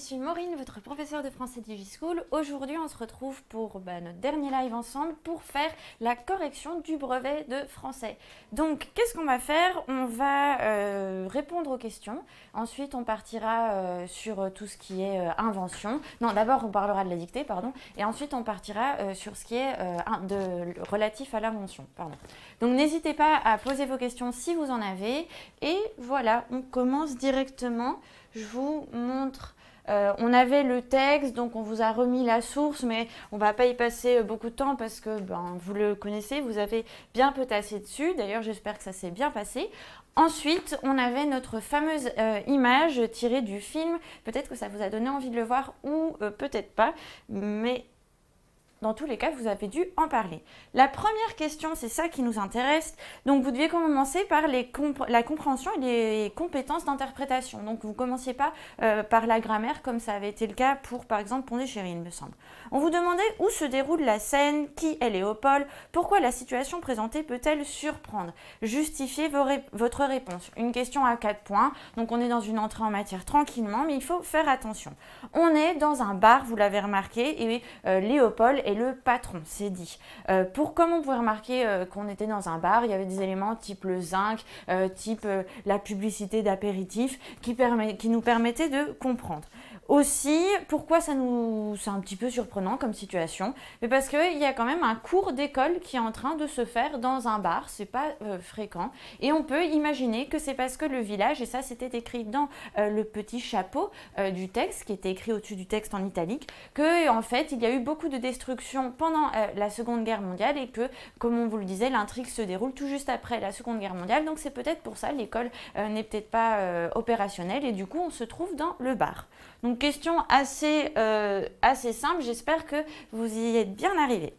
suis Maureen, votre professeure de français DigiSchool. Aujourd'hui, on se retrouve pour notre dernier live ensemble pour faire la correction du brevet de français. Donc, qu'est-ce qu'on va faire? On va répondre aux questions. Ensuite, on partira sur tout ce qui est invention. Non, d'abord, on parlera de la dictée, pardon. Et ensuite, on partira sur ce qui est relatif à l'invention. Donc, n'hésitez pas à poser vos questions si vous en avez. Et voilà, on commence directement. Je vous montre, on avait le texte, donc on vous a remis la source, mais on ne va pas y passer beaucoup de temps parce que vous le connaissez, vous avez bien potassé dessus. D'ailleurs, j'espère que ça s'est bien passé. Ensuite, on avait notre fameuse image tirée du film. Peut-être que ça vous a donné envie de le voir ou peut-être pas, mais dans tous les cas, vous avez dû en parler. La première question, c'est ça qui nous intéresse. Donc, vous deviez commencer par la compréhension et les compétences d'interprétation. Donc, vous ne commenciez pas par la grammaire, comme ça avait été le cas pour, par exemple, Pondichéry, il me semble. On vous demandait où se déroule la scène, qui est Léopold, pourquoi la situation présentée peut-elle surprendre. Justifiez votre réponse. Une question à 4 points. Donc, on est dans une entrée en matière tranquillement, mais il faut faire attention. On est dans un bar, vous l'avez remarqué, et Léopold est le patron, c'est dit. Comme on pouvait remarquer qu'on était dans un bar, il y avait des éléments type le zinc, type la publicité d'apéritif qui nous permettaient de comprendre. Aussi, pourquoi c'est un petit peu surprenant comme situation? Mais parce qu'il y a quand même un cours d'école qui est en train de se faire dans un bar, c'est pas fréquent. Et on peut imaginer que c'est parce que le village, et ça c'était écrit dans le petit chapeau du texte, qui était écrit au-dessus du texte en italique, que en fait il y a eu beaucoup de destruction pendant la Seconde Guerre mondiale et que, comme on vous le disait, l'intrigue se déroule tout juste après la Seconde Guerre mondiale. Donc c'est peut-être pour ça l'école n'est peut-être pas opérationnelle et du coup on se trouve dans le bar. Donc question assez simple, j'espère que vous y êtes bien arrivés.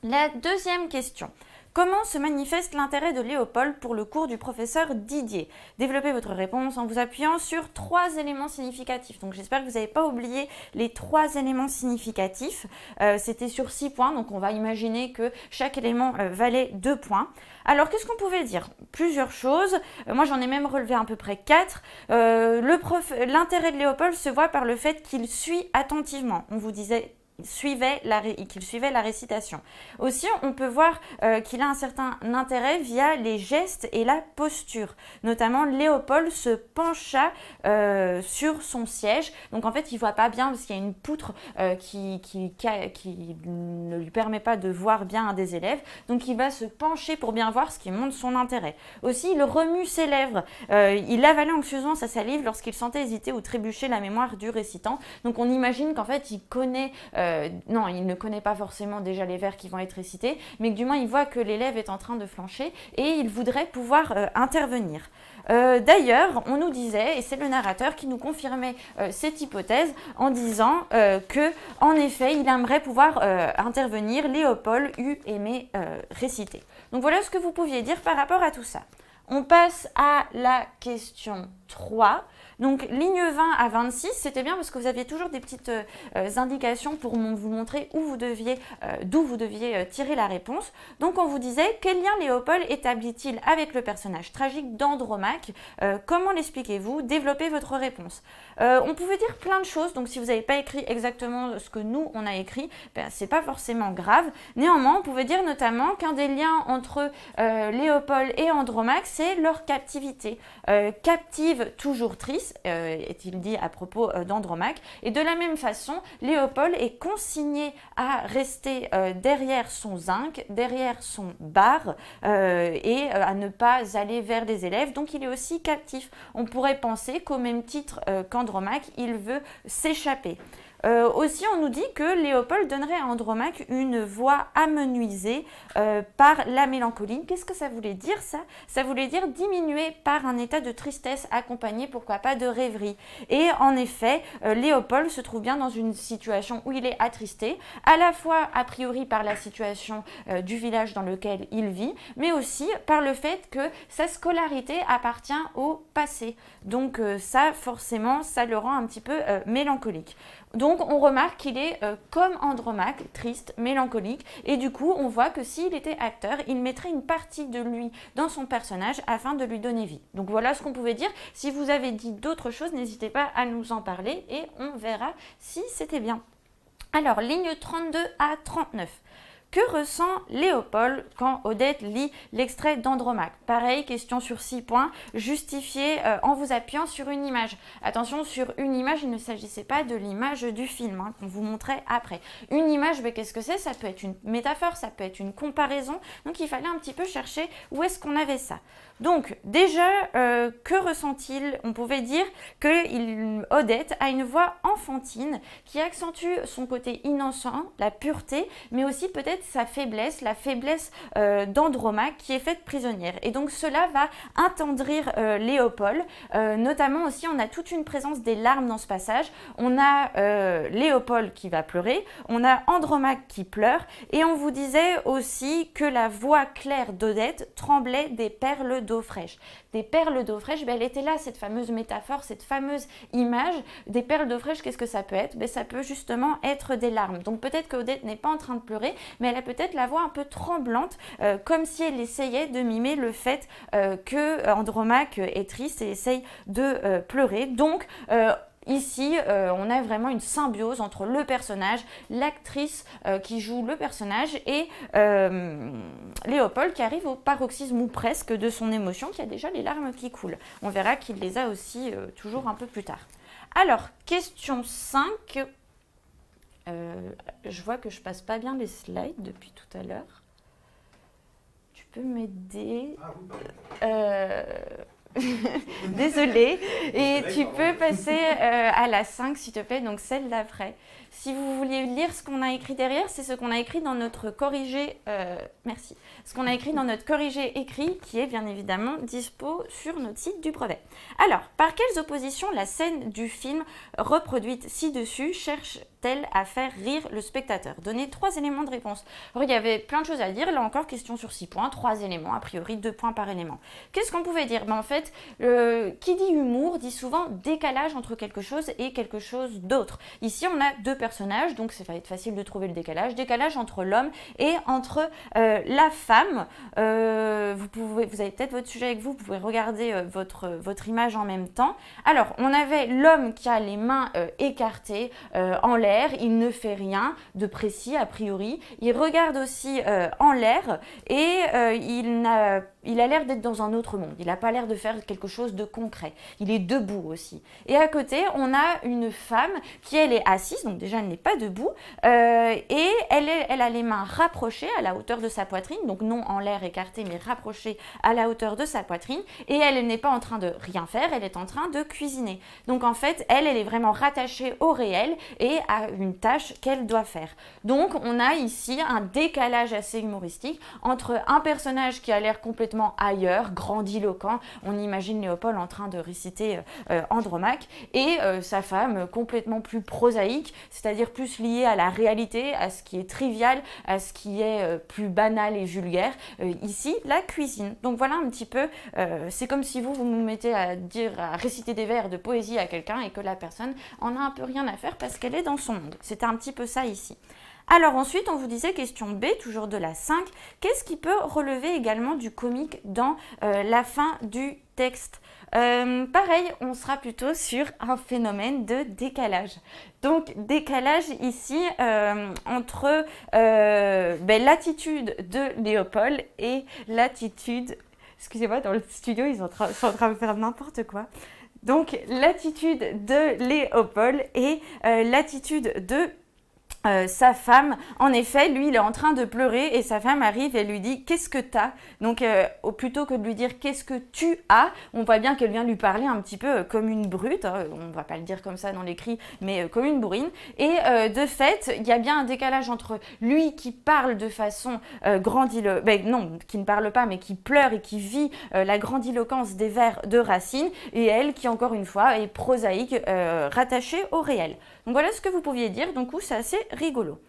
La deuxième question. Comment se manifeste l'intérêt de Léopold pour le cours du professeur Didier? Développez votre réponse en vous appuyant sur 3 éléments significatifs. Donc j'espère que vous n'avez pas oublié les 3 éléments significatifs. C'était sur 6 points, donc on va imaginer que chaque élément valait 2 points. Alors qu'est-ce qu'on pouvait dire? Plusieurs choses. Moi j'en ai même relevé à peu près 4. L'intérêt de Léopold se voit par le fait qu'il suit attentivement. On vous disait qu'il suivait la récitation. Aussi, on peut voir qu'il a un certain intérêt via les gestes et la posture. Notamment, Léopold se pencha sur son siège. Donc, en fait, il ne voit pas bien parce qu'il y a une poutre qui ne lui permet pas de voir bien un des élèves. Donc, il va se pencher pour bien voir, ce qui montre son intérêt. Aussi, il remue ses lèvres. Il avalait anxieusement sa salive lorsqu'il sentait hésiter ou trébucher la mémoire du récitant. Donc, on imagine qu'en fait, il connaît... non, il ne connaît pas forcément déjà les vers qui vont être récités, mais que du moins il voit que l'élève est en train de flancher et il voudrait pouvoir intervenir. D'ailleurs, on nous disait, et c'est le narrateur qui nous confirmait cette hypothèse en disant que, en effet, il aimerait pouvoir intervenir, Léopold eût aimé réciter. Donc voilà ce que vous pouviez dire par rapport à tout ça. On passe à la question 3. Donc, ligne 20 à 26, c'était bien parce que vous aviez toujours des petites indications pour vous montrer d'où vous deviez tirer la réponse. Donc, on vous disait, quel lien Léopold établit-il avec le personnage tragique d'Andromaque? Comment l'expliquez-vous? Développez votre réponse. On pouvait dire plein de choses, donc si vous n'avez pas écrit exactement ce que nous, on a écrit, c'est pas forcément grave. Néanmoins, on pouvait dire notamment qu'un des liens entre Léopold et Andromaque, c'est leur captivité. Captive, toujours triste, est-il dit à propos d'Andromaque. Et de la même façon, Léopold est consigné à rester derrière son zinc, derrière son bar et à ne pas aller vers les élèves. Donc, il est aussi captif. On pourrait penser qu'au même titre qu'Andromaque, il veut s'échapper. Aussi, on nous dit que Léopold donnerait à Andromaque une voix amenuisée par la mélancolie. Qu'est-ce que ça voulait dire ça? Ça voulait dire diminuer par un état de tristesse accompagné, pourquoi pas, de rêverie. Et en effet, Léopold se trouve bien dans une situation où il est attristé, à la fois a priori par la situation du village dans lequel il vit, mais aussi par le fait que sa scolarité appartient au passé. Donc ça, forcément, ça le rend un petit peu mélancolique. Donc, Donc on remarque qu'il est comme Andromaque, triste, mélancolique, et du coup on voit que s'il était acteur, il mettrait une partie de lui dans son personnage afin de lui donner vie. Donc voilà ce qu'on pouvait dire. Si vous avez dit d'autres choses, n'hésitez pas à nous en parler et on verra si c'était bien. Alors, ligne 32 à 39. Que ressent Léopold quand Odette lit l'extrait d'Andromaque? Pareil, question sur 6 points, justifié en vous appuyant sur une image. Attention, sur une image, il ne s'agissait pas de l'image du film hein, qu'on vous montrait après. Une image, qu'est-ce que c'est? Ça peut être une métaphore, ça peut être une comparaison. Donc, il fallait un petit peu chercher où est-ce qu'on avait ça. Donc, déjà, que ressent-il? On pouvait dire que Odette a une voix enfantine qui accentue son côté innocent, la pureté, mais aussi peut-être sa faiblesse, la faiblesse d'Andromaque qui est faite prisonnière. Et donc cela va attendrir Léopold. Notamment aussi, on a toute une présence des larmes dans ce passage. On a Léopold qui va pleurer, on a Andromaque qui pleure, et on vous disait aussi que la voix claire d'Odette tremblait des perles d'eau fraîche. Des perles d'eau fraîche, elle était là, cette fameuse métaphore, cette fameuse image. Des perles d'eau fraîche, qu'est-ce que ça peut être? Ça peut justement être des larmes. Donc peut-être qu'Odette n'est pas en train de pleurer, mais elle a peut-être la voix un peu tremblante, comme si elle essayait de mimer le fait que Andromaque est triste et essaye de pleurer. Donc, ici, on a vraiment une symbiose entre le personnage, l'actrice qui joue le personnage et Léopold qui arrive au paroxysme ou presque de son émotion, qui a déjà les larmes qui coulent. On verra qu'il les a aussi toujours un peu plus tard. Alors, question 5. Je vois que je passe pas bien les slides depuis tout à l'heure. Tu peux m'aider? Désolée. Et tu peux passer à la 5, s'il te plaît, donc celle d'après. Si vous vouliez lire ce qu'on a écrit derrière, c'est ce qu'on a écrit dans notre corrigé, merci, ce qu'on a écrit dans notre corrigé écrit, qui est bien évidemment dispo sur notre site du brevet. Alors, par quelles oppositions la scène du film reproduite ci-dessus cherche-t-elle à faire rire le spectateur? Donnez 3 éléments de réponse. Alors, il y avait plein de choses à dire, là encore, question sur 6 points, 3 éléments, a priori 2 points par élément. Qu'est-ce qu'on pouvait dire? En fait, qui dit humour dit souvent décalage entre quelque chose et quelque chose d'autre. Ici, on a 2 personnages, donc ça va être facile de trouver le décalage. Décalage entre l'homme et entre la femme. Vous avez peut-être votre sujet avec vous, vous pouvez regarder votre image en même temps. Alors, on avait l'homme qui a les mains écartées en l'air, il ne fait rien de précis a priori. Il regarde aussi en l'air et il a l'air d'être dans un autre monde. Il n'a pas l'air de faire quelque chose de concret. Il est debout aussi. Et à côté, on a une femme qui, elle, est assise, donc déjà, elle n'est pas debout, et elle a les mains rapprochées à la hauteur de sa poitrine, donc non en l'air écarté, mais rapprochées à la hauteur de sa poitrine, et elle n'est pas en train de rien faire, elle est en train de cuisiner. Donc en fait, elle est vraiment rattachée au réel et à une tâche qu'elle doit faire. Donc on a ici un décalage assez humoristique entre un personnage qui a l'air complètement ailleurs, grandiloquent, on imagine Léopold en train de réciter Andromaque, et sa femme complètement plus prosaïque, c'est-à-dire plus liée à la réalité, à ce qui est trivial, à ce qui est plus banal et vulgaire. Ici, la cuisine. Donc voilà un petit peu, c'est comme si vous nous mettez à réciter des vers de poésie à quelqu'un et que la personne en a un peu rien à faire parce qu'elle est dans son monde. C'était un petit peu ça ici. Alors ensuite, on vous disait, question B, toujours de la 5, qu'est-ce qui peut relever également du comique dans la fin du texte? Pareil, on sera plutôt sur un phénomène de décalage. Donc décalage ici entre l'attitude de Léopold et l'attitude... Excusez-moi, dans le studio, ils sont en train de faire n'importe quoi. Donc l'attitude de Léopold et l'attitude de sa femme. En effet, lui, il est en train de pleurer et sa femme arrive et lui dit « Qu'est-ce que t'as ?» Donc, plutôt que de lui dire « Qu'est-ce que tu as ?» on voit bien qu'elle vient lui parler un petit peu comme une brute. Hein, on ne va pas le dire comme ça dans l'écrit, mais comme une bourrine. Et de fait, il y a bien un décalage entre lui qui parle de façon grandiloquente, non, qui ne parle pas, mais qui pleure et qui vit la grandiloquence des vers de Racine, et elle qui, encore une fois, est prosaïque, rattachée au réel. Donc voilà ce que vous pouviez dire, donc c'est assez rigolo.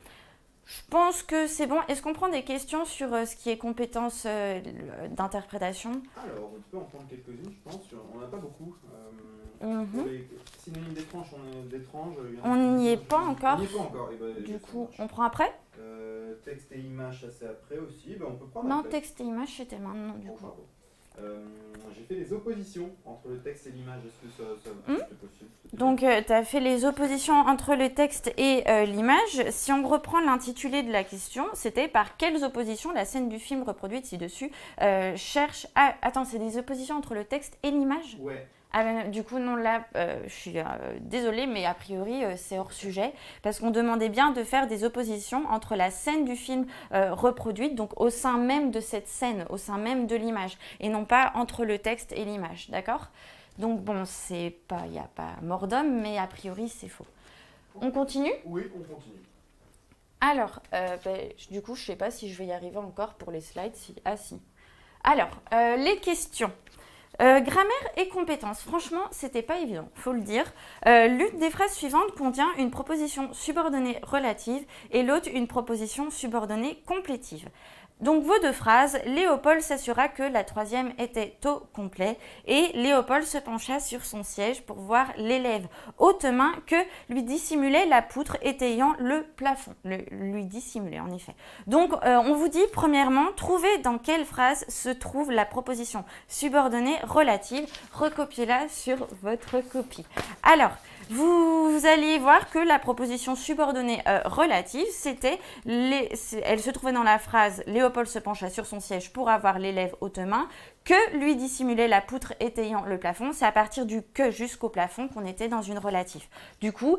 Je pense que c'est bon. Est-ce qu'on prend des questions sur ce qui est compétences d'interprétation? Alors, on peut en prendre quelques-unes, je pense. On n'en a pas beaucoup. Pour les synonymes d'étrange tranches d'étranges. On n'y est pas encore. On n'y est pas encore. Ben, du coup, on prend après texte et image, ça c'est après aussi. Ben, on peut prendre Non, après. Texte et image, c'était maintenant du coup. J'ai fait les oppositions entre le texte et l'image. Est-ce que ça c'est possible? Donc, tu as fait les oppositions entre le texte et l'image. Si on reprend l'intitulé de la question, c'était par quelles oppositions la scène du film reproduite ci-dessus cherche à... Attends, c'est des oppositions entre le texte et l'image? Ouais. Ah ben, du coup, non, là, je suis désolée, mais a priori, c'est hors sujet, parce qu'on demandait bien de faire des oppositions entre la scène du film reproduite, donc au sein même de cette scène, au sein même de l'image, et non pas entre le texte et l'image, d'accord? Donc bon, il n'y a pas mort d'homme, mais a priori, c'est faux. On continue? Oui, on continue. Alors, du coup, je ne sais pas si je vais y arriver encore pour les slides. Ah si. Alors, les questions. Grammaire et compétences. Franchement, c'était pas évident, faut le dire. L'une des phrases suivantes contient une proposition subordonnée relative et l'autre une proposition subordonnée complétive. Donc vos deux phrases, Léopold s'assura que la troisième était au complet et Léopold se pencha sur son siège pour voir l'élève hautement que lui dissimulait la poutre étayant le plafond. Lui dissimulait en effet. Donc on vous dit premièrement, trouvez dans quelle phrase se trouve la proposition subordonnée relative. Recopiez-la sur votre copie. Alors, vous allez voir que la proposition subordonnée relative, elle se trouvait dans la phrase « Léopold se pencha sur son siège pour avoir l'élève haute main » que lui dissimulait la poutre étayant le plafond. C'est à partir du « que » jusqu'au plafond qu'on était dans une relative. Du coup,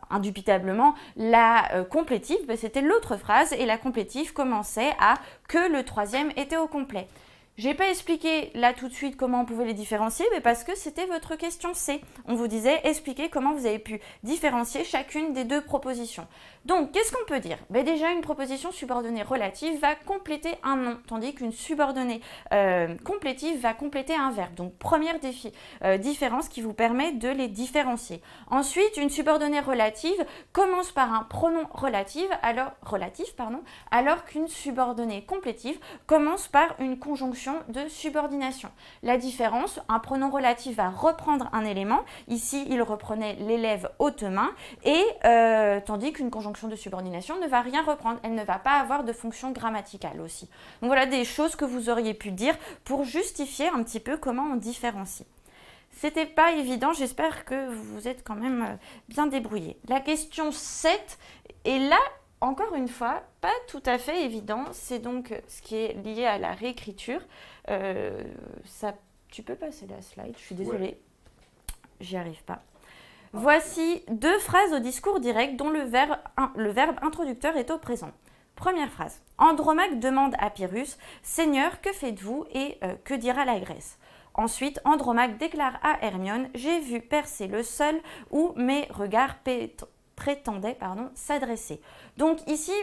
indubitablement, la complétive, c'était l'autre phrase et la complétive commençait à « que le troisième était au complet ». Je n'ai pas expliqué là tout de suite comment on pouvait les différencier, mais parce que c'était votre question C. On vous disait expliquez comment vous avez pu différencier chacune des deux propositions. Donc, qu'est-ce qu'on peut dire? Déjà, une proposition subordonnée relative va compléter un nom, tandis qu'une subordonnée complétive va compléter un verbe. Donc, première différence qui vous permet de les différencier. Ensuite, une subordonnée relative commence par un pronom relatif, alors qu'une subordonnée complétive commence par une conjonction de subordination. La différence, un pronom relatif va reprendre un élément. Ici, il reprenait l'élève haute main, et tandis qu'une conjonction de subordination ne va rien reprendre. Elle ne va pas avoir de fonction grammaticale aussi. Donc voilà des choses que vous auriez pu dire pour justifier un petit peu comment on différencie. C'était pas évident, j'espère que vous vous êtes quand même bien débrouillés. La question 7 est là, encore une fois, pas tout à fait évident. C'est donc ce qui est lié à la réécriture. Tu peux passer la slide, je suis désolée. Ouais. J'y arrive pas. Voici deux phrases au discours direct dont le verbe introducteur est au présent. Première phrase. Andromaque demande à Pyrrhus « Seigneur, que faites-vous et que dira la Grèce ?» Ensuite, Andromaque déclare à Hermione « J'ai vu percer le sol où mes regards prétendaient s'adresser. » Donc ici,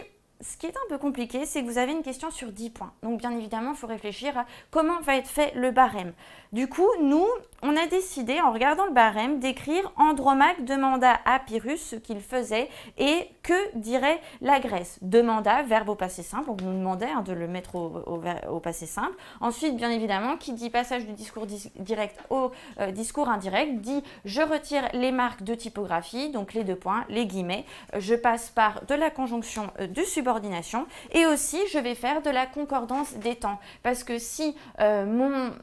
ce qui est un peu compliqué, c'est que vous avez une question sur 10 points. Donc bien évidemment, il faut réfléchir à comment va être fait le barème. Du coup, nous, on a décidé, en regardant le barème, d'écrire « Andromaque demanda à Pyrrhus ce qu'il faisait et que dirait la Grèce ?» Demanda, verbe au passé simple, on nous demandait de le mettre au passé simple. Ensuite, bien évidemment, qui dit passage du discours direct au discours indirect, dit « Je retire les marques de typographie », donc les deux points, les guillemets. Je passe par de la conjonction de subordination et aussi, je vais faire de la concordance des temps. Parce que si mon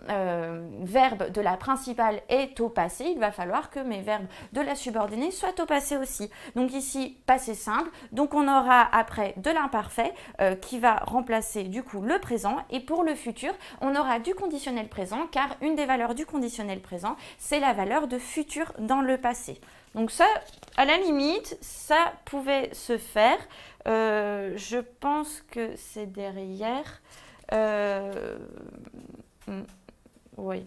verbe de la principale est au passé, il va falloir que mes verbes de la subordonnée soient au passé aussi. Donc ici, passé simple. Donc on aura après de l'imparfait qui va remplacer du coup le présent. Et pour le futur, on aura du conditionnel présent car une des valeurs du conditionnel présent, c'est la valeur de futur dans le passé. Donc ça, à la limite, ça pouvait se faire. Je pense que c'est derrière. Oui.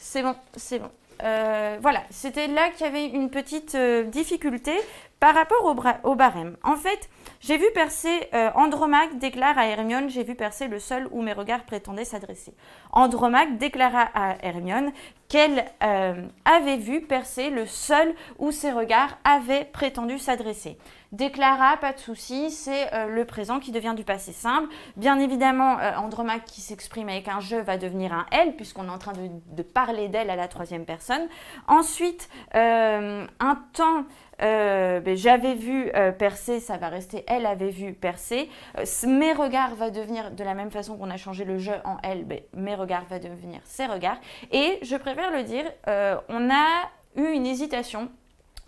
C'est bon, c'est bon. Voilà, c'était là qu'il y avait une petite difficulté Par rapport au barème, en fait, j'ai vu percer, Andromaque déclare à Hermione, j'ai vu percer le sol où mes regards prétendaient s'adresser. Andromaque déclara à Hermione qu'elle avait vu percer le sol où ses regards avaient prétendu s'adresser. Déclara, pas de souci, c'est le présent qui devient du passé simple. Bien évidemment, Andromaque qui s'exprime avec un je va devenir un elle, puisqu'on est en train de parler d'elle à la troisième personne. Ensuite, un temps... j'avais vu percer, ça va rester elle avait vu percer. Mes regards va devenir, de la même façon qu'on a changé le je en elle, mes regards va devenir ses regards. Et je préfère le dire, on a eu une hésitation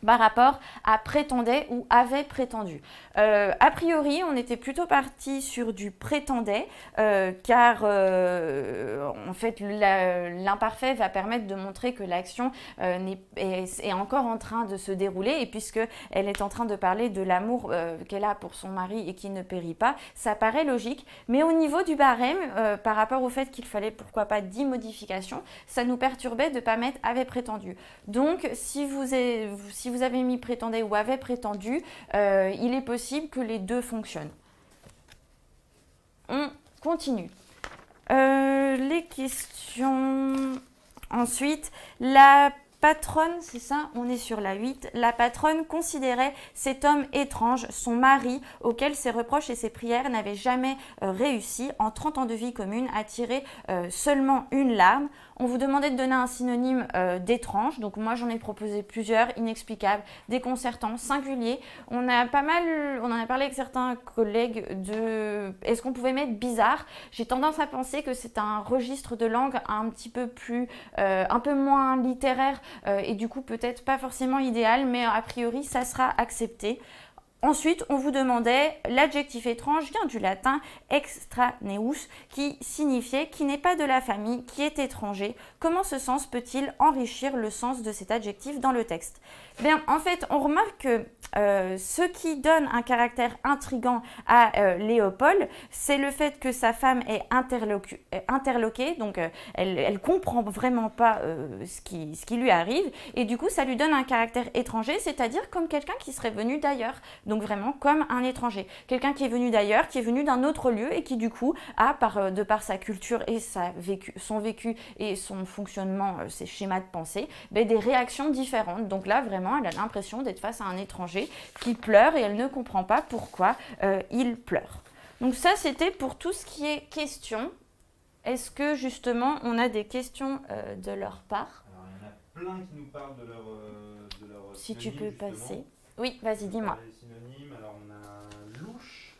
par rapport à prétendait ou avait prétendu. A priori, on était plutôt parti sur du prétendait, car en fait, l'imparfait va permettre de montrer que l'action est encore en train de se dérouler, et puisqu'elle est en train de parler de l'amour qu'elle a pour son mari et qui ne périt pas, ça paraît logique. Mais au niveau du barème, par rapport au fait qu'il fallait pourquoi pas 10 modifications, ça nous perturbait de ne pas mettre avait prétendu. Donc, si vous avez mis prétendait ou avait prétendu, il est possible que les deux fonctionnent. On continue. Les questions. Ensuite, la patronne, c'est ça, on est sur la 8. La patronne considérait cet homme étrange, son mari, auquel ses reproches et ses prières n'avaient jamais réussi, en 30 ans de vie commune, à tirer seulement une larme. On vous demandait de donner un synonyme d'étrange, donc moi j'en ai proposé plusieurs: inexplicable, déconcertant, singulier. On en a parlé avec certains collègues de est-ce qu'on pouvait mettre bizarre. J'ai tendance à penser que c'est un registre de langue un petit peu plus, un peu moins littéraire et du coup peut-être pas forcément idéal, mais a priori ça sera accepté. Ensuite, on vous demandait, l'adjectif étrange vient du latin extraneus, qui signifiait qui n'est pas de la famille, qui est étranger. Comment ce sens peut-il enrichir le sens de cet adjectif dans le texte? Bien, en fait, on remarque que ce qui donne un caractère intriguant à Léopold, c'est le fait que sa femme est interloquée, donc elle comprend vraiment pas ce qui lui arrive, et du coup, ça lui donne un caractère étranger, c'est-à-dire comme quelqu'un qui serait venu d'ailleurs. Donc vraiment comme un étranger, quelqu'un qui est venu d'ailleurs, qui est venu d'un autre lieu et qui du coup a, de par sa culture et son vécu et son fonctionnement, ses schémas de pensée, des réactions différentes. Donc là vraiment elle a l'impression d'être face à un étranger qui pleure et elle ne comprend pas pourquoi il pleure. Donc ça c'était pour tout ce qui est questions. Est-ce que justement on a des questions de leur part? Alors il y en a plein qui nous parlent de leur si tu peux justement. passer. Oui, vas-y, dis-moi. Les synonymes, alors on a louche,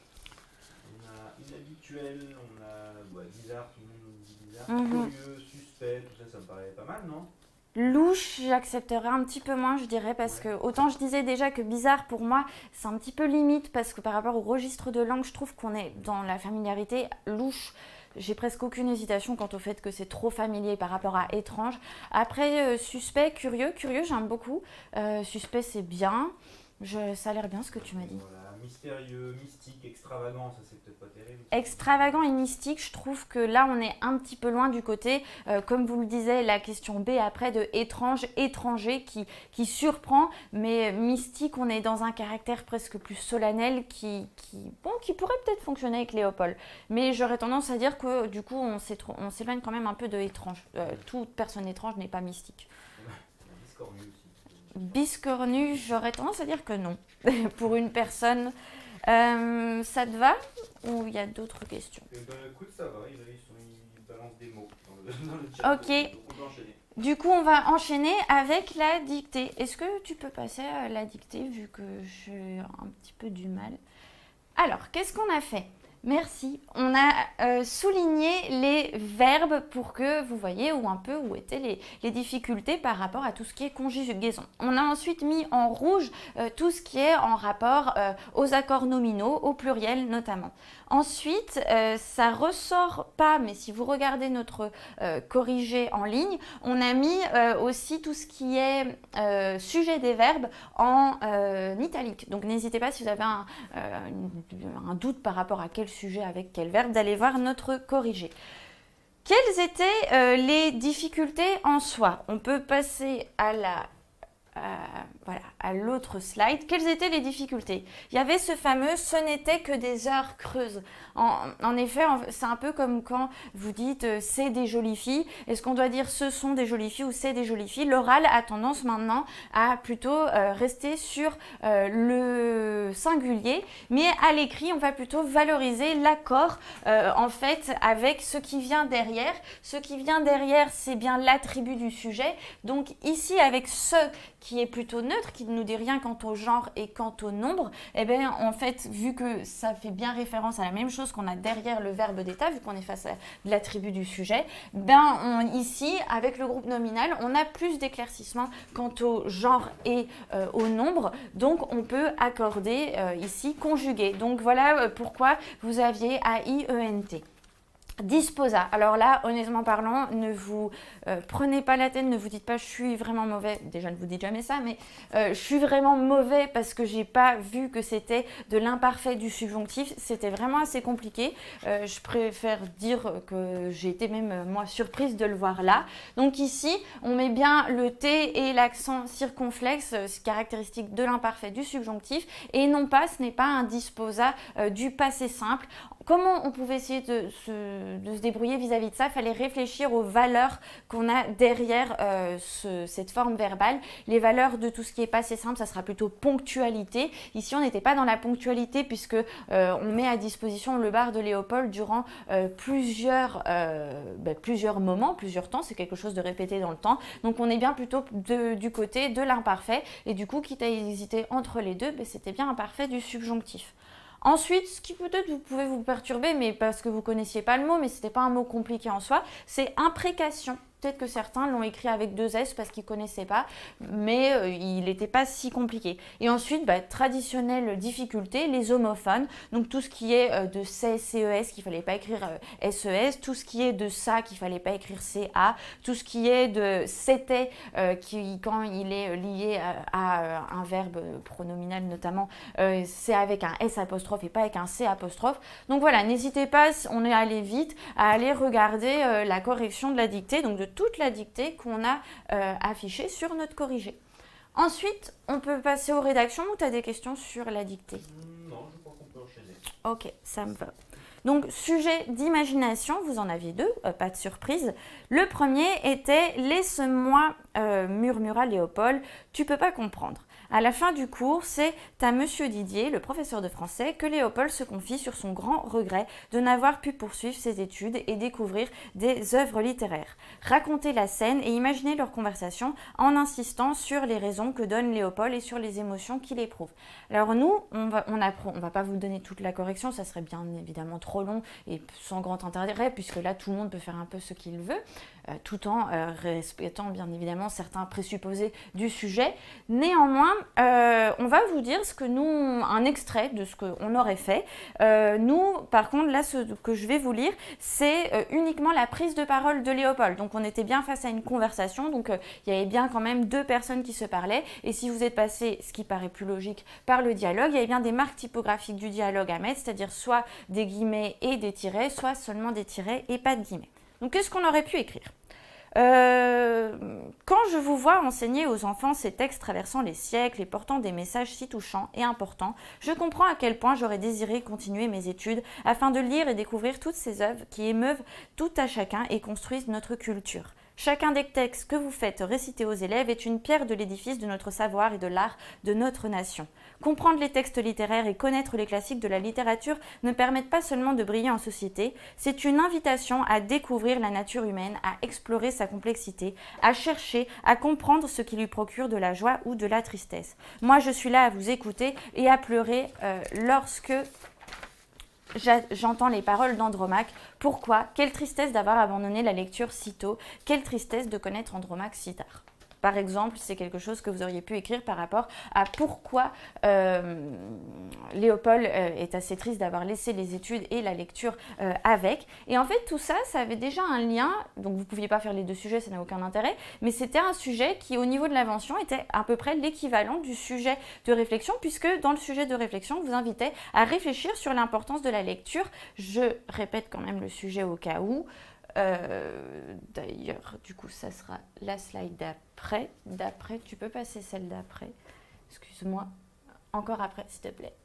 on a inhabituel, on a bizarre, tout le monde dit bizarre, curieux, suspect, tout ça, ça me paraît pas mal, non? Louche, j'accepterais un petit peu moins, je dirais, parce que autant je disais déjà que bizarre pour moi, c'est un petit peu limite, parce que par rapport au registre de langue, je trouve qu'on est dans la familiarité. Louche, j'ai presque aucune hésitation quant au fait que c'est trop familier par rapport à étrange. Après, suspect, curieux, j'aime beaucoup. Suspect, c'est bien. Ça a l'air bien ce que tu m'as dit. Voilà, mystérieux, mystique, extravagant, ça c'est peut-être pas terrible. Extravagant et mystique, je trouve que là on est un petit peu loin du côté, comme vous le disiez, la question B après de étrange, étranger qui surprend, mais mystique, on est dans un caractère presque plus solennel qui pourrait peut-être fonctionner avec Léopold. Mais j'aurais tendance à dire que du coup on s'éloigne quand même un peu de étrange. Toute personne étrange n'est pas mystique. Biscornu aussi. Biscornu, j'aurais tendance à dire que non, pour une personne. Ça te va ou il y a d'autres questions? Écoute, ça va, ils balancent des mots dans le chat. Ok. Donc on va enchaîner. Du coup, on va enchaîner avec la dictée. Est-ce que tu peux passer à la dictée vu que j'ai un petit peu du mal? Alors, qu'est-ce qu'on a fait? Merci. On a souligné les verbes pour que vous voyez où étaient les difficultés par rapport à tout ce qui est conjugaison. On a ensuite mis en rouge tout ce qui est en rapport aux accords nominaux, au pluriel notamment. Ensuite, ça ressort pas, mais si vous regardez notre corrigé en ligne, on a mis aussi tout ce qui est sujet des verbes en italique. Donc n'hésitez pas si vous avez un doute par rapport à quel sujet avec quel verbe, d'aller voir notre corrigé. Quelles étaient les difficultés en soi? On peut passer à à l'autre slide, quelles étaient les difficultés? Il y avait ce fameux « ce n'était que des heures creuses ». En effet, c'est un peu comme quand vous dites « c'est des jolies filles ». Est-ce qu'on doit dire « ce sont des jolies filles » ou « c'est des jolies filles ». L'oral a tendance maintenant à plutôt rester sur le singulier, mais à l'écrit, on va plutôt valoriser l'accord en fait avec ce qui vient derrière. Ce qui vient derrière, c'est bien l'attribut du sujet. Donc ici, avec ce qui est plutôt neutre, qui ne nous dit rien quant au genre et quant au nombre, eh bien, en fait, vu que ça fait bien référence à la même chose qu'on a derrière le verbe d'état, vu qu'on est face à l'attribut du sujet, ici, avec le groupe nominal, on a plus d'éclaircissement quant au genre et au nombre. Donc, on peut accorder ici conjugué. Donc, voilà pourquoi vous aviez AIENT. Disposa. Alors là, honnêtement parlant, ne vous prenez pas la tête, ne vous dites pas je suis vraiment mauvais. Déjà, ne vous dites jamais ça, mais je suis vraiment mauvais parce que j'ai pas vu que c'était de l'imparfait du subjonctif. C'était vraiment assez compliqué. Je préfère dire que j'ai été même moi surprise de le voir là. Donc ici, on met bien le T et l'accent circonflexe, caractéristique de l'imparfait du subjonctif, et non pas, ce n'est pas un disposa du passé simple. Comment on pouvait essayer de se débrouiller vis-à-vis de ça? Il fallait réfléchir aux valeurs qu'on a derrière cette forme verbale. Les valeurs de tout ce qui est passé simple, ça sera plutôt ponctualité. Ici, on n'était pas dans la ponctualité puisque on met à disposition le bar de Léopold durant plusieurs moments, plusieurs temps. C'est quelque chose de répété dans le temps. Donc, on est bien plutôt du côté de l'imparfait. Et du coup, quitte à hésiter entre les deux, c'était bien imparfait du subjonctif. Ensuite, ce qui peut-être vous pouvez vous perturber, mais parce que vous ne connaissiez pas le mot, mais ce n'était pas un mot compliqué en soi, c'est imprécation. Peut-être que certains l'ont écrit avec 2 S parce qu'ils ne connaissaient pas, mais il n'était pas si compliqué. Et ensuite, traditionnelle difficulté, les homophones. Donc tout ce qui est de CES, qu'il ne fallait pas écrire SES, tout ce qui est de ça qu'il ne fallait pas écrire CA, tout ce qui est de c'était, qui quand il est lié à un verbe pronominal notamment, c'est avec un S apostrophe et pas avec un C apostrophe. Donc voilà, n'hésitez pas, on est allé vite, à aller regarder la correction de la dictée, donc de toute la dictée qu'on a affichée sur notre corrigé. Ensuite, on peut passer aux rédactions ou tu as des questions sur la dictée? Non, je crois qu'on peut enchaîner. Ok, ça me va. Donc, sujet d'imagination, vous en aviez 2, pas de surprise. Le premier était « Laisse-moi, murmura Léopold, tu peux pas comprendre ». À la fin du cours, c'est à Monsieur Didier, le professeur de français, que Léopold se confie sur son grand regret de n'avoir pu poursuivre ses études et découvrir des œuvres littéraires. Racontez la scène et imaginez leur conversation en insistant sur les raisons que donne Léopold et sur les émotions qu'il éprouve. Alors nous, on va pas vous donner toute la correction, ça serait bien évidemment trop long et sans grand intérêt, puisque là tout le monde peut faire un peu ce qu'il veut, tout en respectant bien évidemment certains présupposés du sujet. Néanmoins, on va vous dire un extrait de ce qu'on aurait fait. Nous, par contre, là, ce que je vais vous lire, c'est uniquement la prise de parole de Léopold. Donc, on était bien face à une conversation. Donc, il y avait bien quand même 2 personnes qui se parlaient. Et si vous êtes passé, ce qui paraît plus logique, par le dialogue, il y avait bien des marques typographiques du dialogue à mettre, c'est-à-dire soit des guillemets et des tirets, soit seulement des tirets et pas de guillemets. Donc, qu'est-ce qu'on aurait pu écrire ? Quand je vous vois enseigner aux enfants ces textes traversant les siècles et portant des messages si touchants et importants, je comprends à quel point j'aurais désiré continuer mes études afin de lire et découvrir toutes ces œuvres qui émeuvent tout à chacun et construisent notre culture. Chacun des textes que vous faites réciter aux élèves est une pierre de l'édifice de notre savoir et de l'art de notre nation. Comprendre les textes littéraires et connaître les classiques de la littérature ne permettent pas seulement de briller en société, c'est une invitation à découvrir la nature humaine, à explorer sa complexité, à chercher, à comprendre ce qui lui procure de la joie ou de la tristesse. Moi, je suis là à vous écouter et à pleurer lorsque j'entends les paroles d'Andromaque. Pourquoi? Quelle tristesse d'avoir abandonné la lecture si tôt. Quelle tristesse de connaître Andromaque si tard. Par exemple, c'est quelque chose que vous auriez pu écrire par rapport à pourquoi Léopold est assez triste d'avoir laissé les études et la lecture avec. Et en fait, tout ça, ça avait déjà un lien. Donc, vous ne pouviez pas faire les 2 sujets, ça n'a aucun intérêt. Mais c'était un sujet qui, au niveau de l'invention, était à peu près l'équivalent du sujet de réflexion, puisque dans le sujet de réflexion, on vous invitait à réfléchir sur l'importance de la lecture. Je répète quand même le sujet au cas où. D'ailleurs, du coup, ça sera la slide d'après. Tu peux passer celle d'après. Excuse-moi. Encore après, s'il te plaît.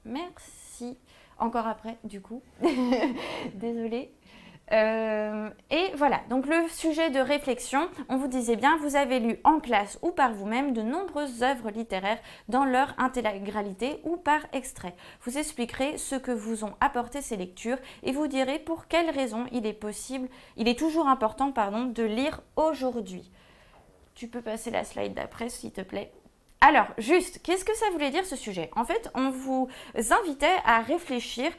Merci. Encore après, du coup. Désolée. Et voilà, donc le sujet de réflexion, on vous disait bien, vous avez lu en classe ou par vous-même de nombreuses œuvres littéraires dans leur intégralité ou par extrait. Vous expliquerez ce que vous ont apporté ces lectures et vous direz pour quelles raisons il est toujours important, de lire aujourd'hui. Tu peux passer la slide d'après, s'il te plaît. Alors, juste, qu'est-ce que ça voulait dire ce sujet? En fait, on vous invitait à réfléchir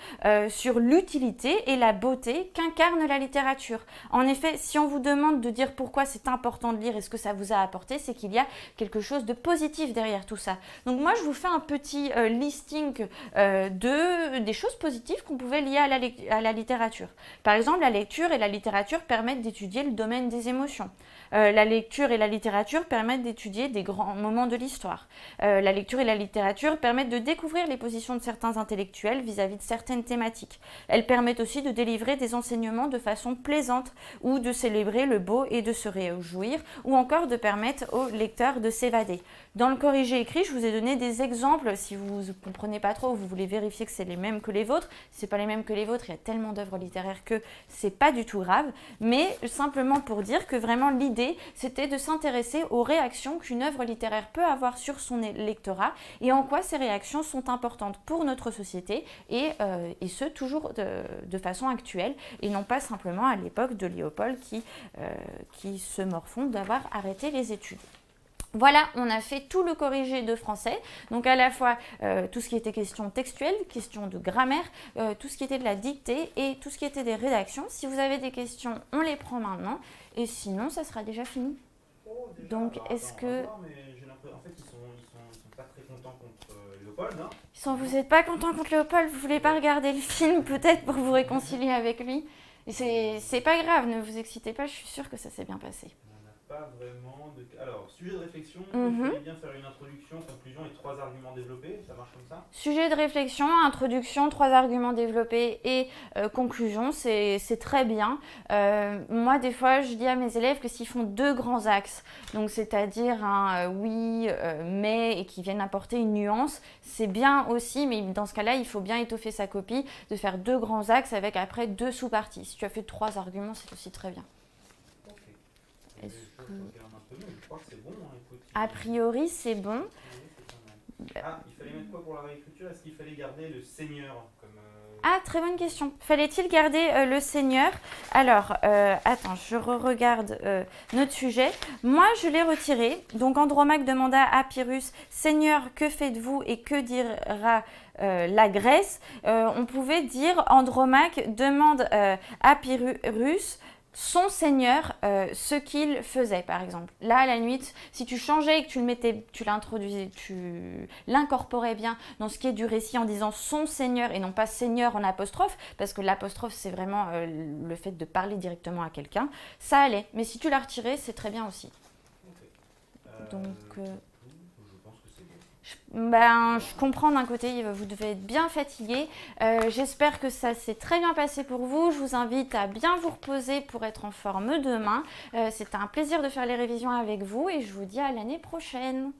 sur l'utilité et la beauté qu'incarne la littérature. En effet, si on vous demande de dire pourquoi c'est important de lire et ce que ça vous a apporté, c'est qu'il y a quelque chose de positif derrière tout ça. Donc moi, je vous fais un petit listing des choses positives qu'on pouvait lier à la littérature. Par exemple, la lecture et la littérature permettent d'étudier le domaine des émotions. La lecture et la littérature permettent d'étudier des grands moments de l'histoire. La lecture et la littérature permettent de découvrir les positions de certains intellectuels vis-à-vis de certaines thématiques. Elles permettent aussi de délivrer des enseignements de façon plaisante ou de célébrer le beau et de se réjouir ou encore de permettre aux lecteurs de s'évader. Dans le corrigé écrit, je vous ai donné des exemples. Si vous ne comprenez pas trop ou vous voulez vérifier que c'est les mêmes que les vôtres, c'est pas les mêmes que les vôtres, il y a tellement d'œuvres littéraires que c'est pas du tout grave. Mais simplement pour dire que vraiment l'idée, c'était de s'intéresser aux réactions qu'une œuvre littéraire peut avoir sur son lectorat et en quoi ces réactions sont importantes pour notre société et ce toujours de façon actuelle et non pas simplement à l'époque de Léopold qui se morfond d'avoir arrêté les études. Voilà, on a fait tout le corrigé de français, donc à la fois tout ce qui était question textuelle, question de grammaire, tout ce qui était de la dictée et tout ce qui était des rédactions. Si vous avez des questions, on les prend maintenant et sinon, ça sera déjà fini. Donc, est-ce que... En fait, ils sont pas très contents contre Léopold. Hein. Vous n'êtes pas content contre Léopold, vous voulez pas regarder le film peut-être pour vous réconcilier avec lui. C'est pas grave, ne vous excitez pas, je suis sûre que ça s'est bien passé. Pas vraiment de... Alors, sujet de réflexion, il fallait bien faire une introduction, conclusion et 3 arguments développés, ça marche comme ça? Sujet de réflexion, introduction, 3 arguments développés et conclusion, c'est très bien. Moi, des fois, je dis à mes élèves que s'ils font 2 grands axes, donc c'est-à-dire un oui, mais, et qui viennent apporter une nuance, c'est bien aussi, mais dans ce cas-là, il faut bien étoffer sa copie, de faire 2 grands axes avec après 2 sous-parties. Si tu as fait 3 arguments, c'est aussi très bien. A priori, c'est bon. Ah, il fallait mettre quoi pour la réécriture? Est-ce qu'il fallait garder le Seigneur comme... Ah, très bonne question. Fallait-il garder le Seigneur? Alors, attends, je regarde notre sujet. Moi, je l'ai retiré. Donc, Andromaque demanda à Pyrrhus, « Seigneur, que faites-vous et que dira la Grèce ?» On pouvait dire, Andromaque demande à Pyrrhus, son seigneur, ce qu'il faisait par exemple. Là à la limite, si tu changeais et que tu l'introduisais, tu l'incorporais bien dans ce qui est du récit en disant son seigneur et non pas seigneur en apostrophe, parce que l'apostrophe c'est vraiment le fait de parler directement à quelqu'un, ça allait. Mais si tu l'as retiré, c'est très bien aussi. Okay. Donc... je comprends d'un côté, vous devez être bien fatigué. J'espère que ça s'est très bien passé pour vous. Je vous invite à bien vous reposer pour être en forme demain. C'était un plaisir de faire les révisions avec vous et je vous dis à l'année prochaine.